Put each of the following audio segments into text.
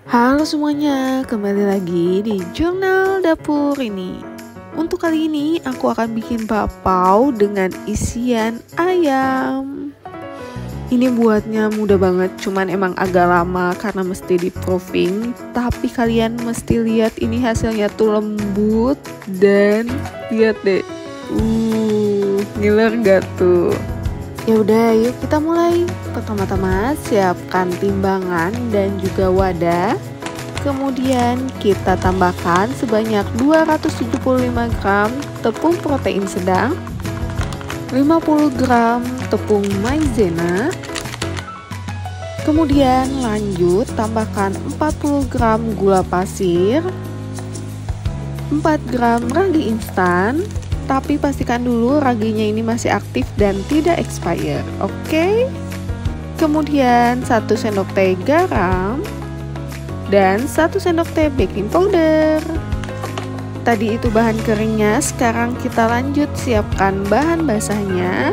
Halo semuanya, kembali lagi di Jurnal Dapur ini. Untuk kali ini aku akan bikin bakpao dengan isian ayam. Ini buatnya mudah banget, cuman emang agak lama karena mesti di proofing. Tapi kalian mesti lihat ini hasilnya tuh lembut dan lihat deh. Ngiler gak tuh? Ya udah, yuk kita mulai. Pertama-tama siapkan timbangan dan juga wadah. Kemudian kita tambahkan sebanyak 275 gram tepung protein sedang, 50 gram tepung maizena. Kemudian lanjut tambahkan 40 gram gula pasir, 4 gram ragi instan. Tapi pastikan dulu raginya ini masih aktif dan tidak expired, oke? Kemudian 1 sendok teh garam dan 1 sendok teh baking powder. Tadi itu bahan keringnya, sekarang kita lanjut siapkan bahan basahnya.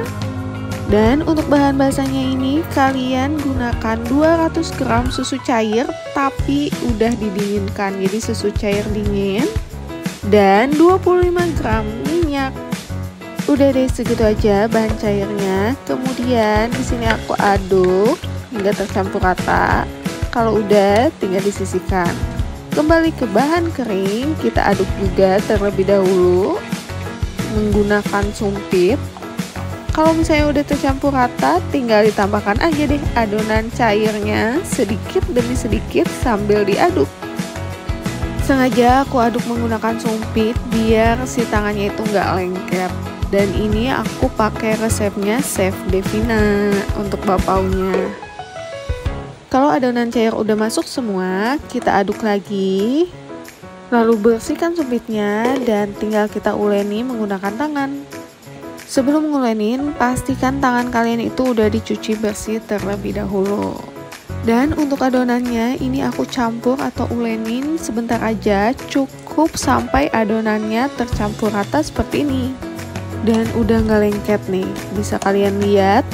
Dan untuk bahan basahnya ini kalian gunakan 200 gram susu cair tapi udah didinginkan, jadi susu cair dingin. Dan 25 gram minyak. Udah deh, segitu aja bahan cairnya. Kemudian di sini aku aduk hingga tercampur rata. Kalau udah tinggal disisihkan. Kembali ke bahan kering, kita aduk juga terlebih dahulu menggunakan sumpit. Kalau misalnya udah tercampur rata, tinggal ditambahkan aja deh adonan cairnya sedikit demi sedikit sambil diaduk. Sengaja aku aduk menggunakan sumpit biar si tangannya itu nggak lengket. Dan ini aku pakai resepnya Chef Devina untuk bakpaonya. Kalau adonan cair udah masuk semua, kita aduk lagi. Lalu bersihkan sumpitnya dan tinggal kita uleni menggunakan tangan. Sebelum ngulenin, pastikan tangan kalian itu udah dicuci bersih terlebih dahulu. Dan untuk adonannya ini aku campur atau ulenin sebentar aja, cukup sampai adonannya tercampur rata seperti ini. Dan udah nggak lengket nih, bisa kalian lihat.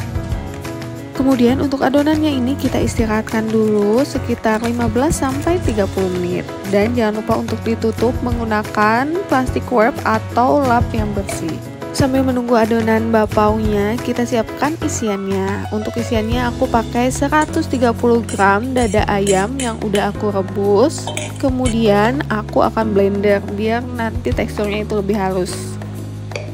Kemudian untuk adonannya ini kita istirahatkan dulu sekitar 15-30 menit. Dan jangan lupa untuk ditutup menggunakan plastik wrap atau lap yang bersih. Sambil menunggu adonan bakpaonya, kita siapkan isiannya. Untuk isiannya aku pakai 130 gram dada ayam yang udah aku rebus. Kemudian aku akan blender biar nanti teksturnya itu lebih halus.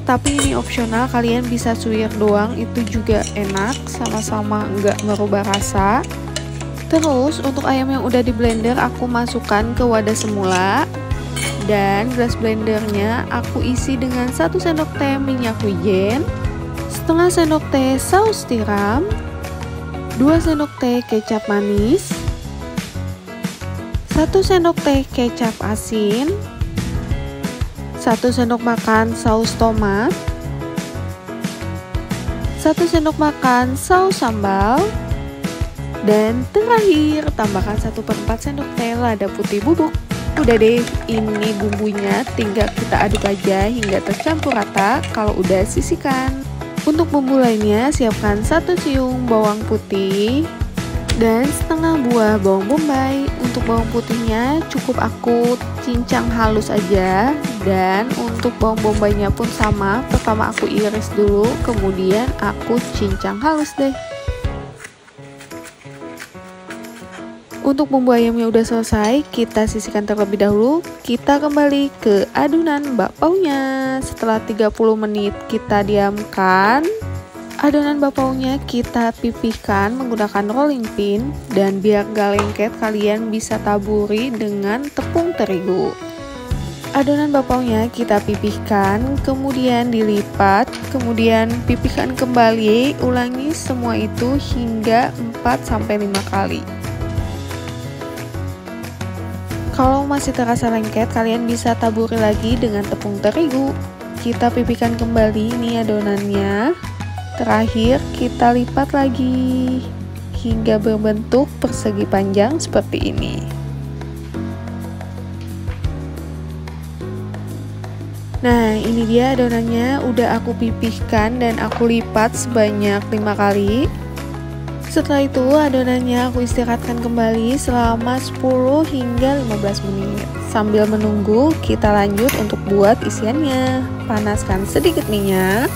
Tapi ini opsional, kalian bisa suwir doang, itu juga enak, sama-sama nggak merubah rasa. Terus untuk ayam yang udah di blender aku masukkan ke wadah semula. Dan gelas blendernya aku isi dengan 1 sendok teh minyak wijen, setengah sendok teh saus tiram, 2 sendok teh kecap manis, 1 sendok teh kecap asin, 1 sendok makan saus tomat, 1 sendok makan saus sambal, dan terakhir tambahkan 1/4 sendok teh lada putih bubuk. Udah deh, ini bumbunya tinggal kita aduk aja hingga tercampur rata. Kalau udah sisihkan. Untuk bumbu lainnya siapkan 1 siung bawang putih dan setengah buah bawang bombay. Untuk bawang putihnya cukup aku cincang halus aja. Dan untuk bawang bombaynya pun sama, pertama aku iris dulu, kemudian aku cincang halus deh. Untuk bumbu ayamnya udah selesai, kita sisihkan terlebih dahulu. Kita kembali ke adonan bakpaonya. Setelah 30 menit kita diamkan. Adonan bakpaonya kita pipihkan menggunakan rolling pin. Dan biar gak lengket, kalian bisa taburi dengan tepung terigu. Adonan bakpaonya kita pipihkan, kemudian dilipat, kemudian pipihkan kembali. Ulangi semua itu hingga 4-5 kali. Kalau masih terasa lengket, kalian bisa taburi lagi dengan tepung terigu. Kita pipihkan kembali ini adonannya. Terakhir kita lipat lagi hingga berbentuk persegi panjang seperti ini. Nah, ini dia adonannya udah aku pipihkan dan aku lipat sebanyak 5 kali. Setelah itu adonannya aku istirahatkan kembali selama 10 hingga 15 menit. Sambil menunggu kita lanjut untuk buat isiannya. Panaskan sedikit minyak.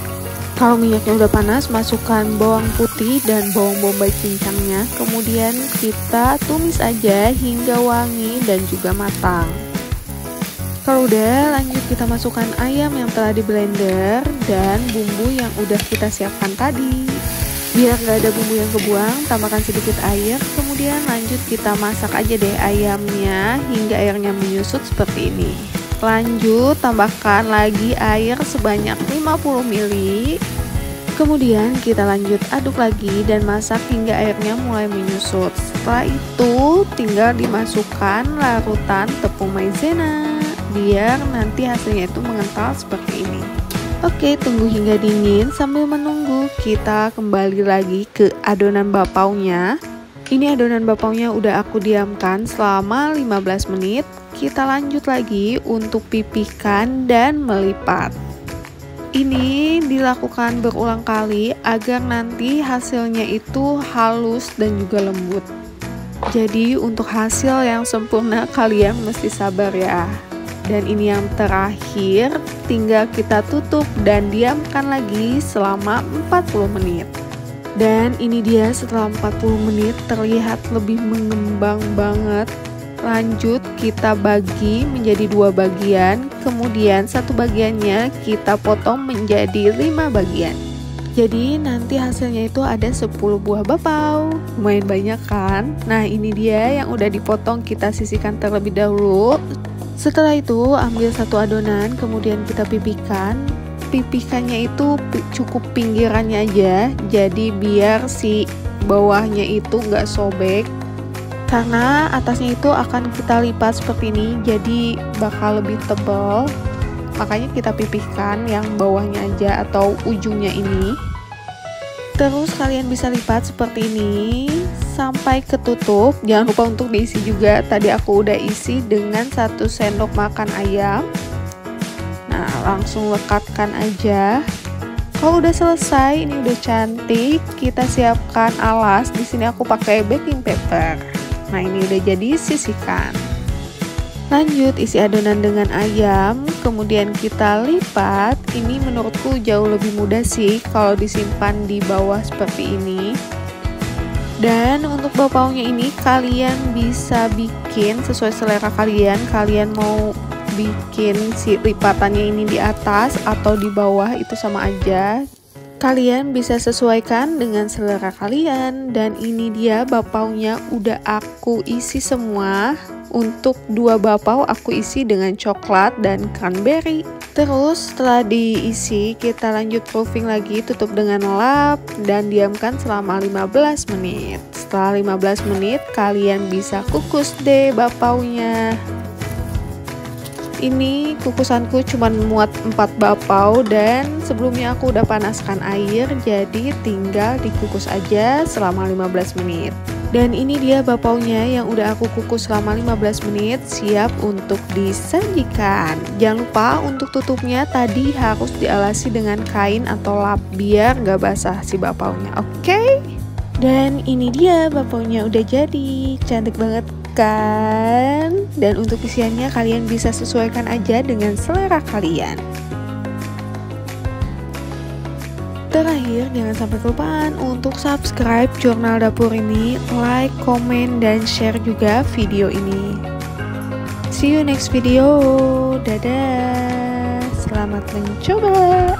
Kalau minyaknya udah panas, masukkan bawang putih dan bawang bombay cincangnya. Kemudian kita tumis aja hingga wangi dan juga matang. Kalau udah, lanjut kita masukkan ayam yang telah di blender dan bumbu yang udah kita siapkan tadi. Biar nggak ada bumbu yang kebuang, tambahkan sedikit air. Kemudian lanjut kita masak aja deh ayamnya hingga airnya menyusut seperti ini. Lanjut tambahkan lagi air sebanyak 50 ml. Kemudian kita lanjut aduk lagi dan masak hingga airnya mulai menyusut. Setelah itu tinggal dimasukkan larutan tepung maizena biar nanti hasilnya itu mengental seperti ini. Oke, tunggu hingga dingin. Sambil menunggu kita kembali lagi ke adonan bapaunya. Ini adonan bapaunya udah aku diamkan selama 15 menit. Kita lanjut lagi untuk pipihkan dan melipat. Ini dilakukan berulang kali agar nanti hasilnya itu halus dan juga lembut. Jadi untuk hasil yang sempurna kalian mesti sabar ya. Dan ini yang terakhir, tinggal kita tutup dan diamkan lagi selama 40 menit. Dan ini dia setelah 40 menit terlihat lebih mengembang banget. Lanjut kita bagi menjadi 2 bagian, kemudian satu bagiannya kita potong menjadi 5 bagian. Jadi nanti hasilnya itu ada 10 buah bapau. Lumayan banyak kan? Nah ini dia yang udah dipotong, kita sisihkan terlebih dahulu. Setelah itu ambil satu adonan, kemudian kita pipihkan. Pipihkannya itu cukup pinggirannya aja, jadi biar si bawahnya itu nggak sobek. Karena atasnya itu akan kita lipat seperti ini, jadi bakal lebih tebal. Makanya kita pipihkan yang bawahnya aja atau ujungnya ini. Terus kalian bisa lipat seperti ini sampai ketutup. Jangan lupa untuk diisi juga. Tadi aku udah isi dengan 1 sendok makan ayam. Nah, langsung lekatkan aja. Kalau udah selesai, ini udah cantik. Kita siapkan alas. Di sini aku pakai baking paper. Nah, ini udah jadi, sisihkan. Lanjut isi adonan dengan ayam, kemudian kita lipat. Ini menurutku jauh lebih mudah sih kalau disimpan di bawah seperti ini. Dan untuk bapaunya ini kalian bisa bikin sesuai selera kalian. Kalian mau bikin si lipatannya ini di atas atau di bawah itu sama aja. Kalian bisa sesuaikan dengan selera kalian. Dan ini dia bapaunya udah aku isi semua. Untuk 2 bapau aku isi dengan coklat dan cranberry. Terus setelah diisi kita lanjut proofing lagi, tutup dengan lap dan diamkan selama 15 menit. Setelah 15 menit kalian bisa kukus deh bapaunya. Ini kukusanku cuma muat 4 bapau dan sebelumnya aku udah panaskan air, jadi tinggal dikukus aja selama 15 menit. Dan ini dia bapaunya yang udah aku kukus selama 15 menit, siap untuk disajikan. Jangan lupa untuk tutupnya tadi harus dialasi dengan kain atau lap biar gak basah si bapaunya, oke? Dan ini dia bapaunya udah jadi, cantik banget kan? Dan untuk isiannya kalian bisa sesuaikan aja dengan selera kalian. Terakhir, jangan sampai kelupaan untuk subscribe Jurnal Dapur ini, like, komen, dan share juga video ini. See you next video. Dadah. Selamat mencoba.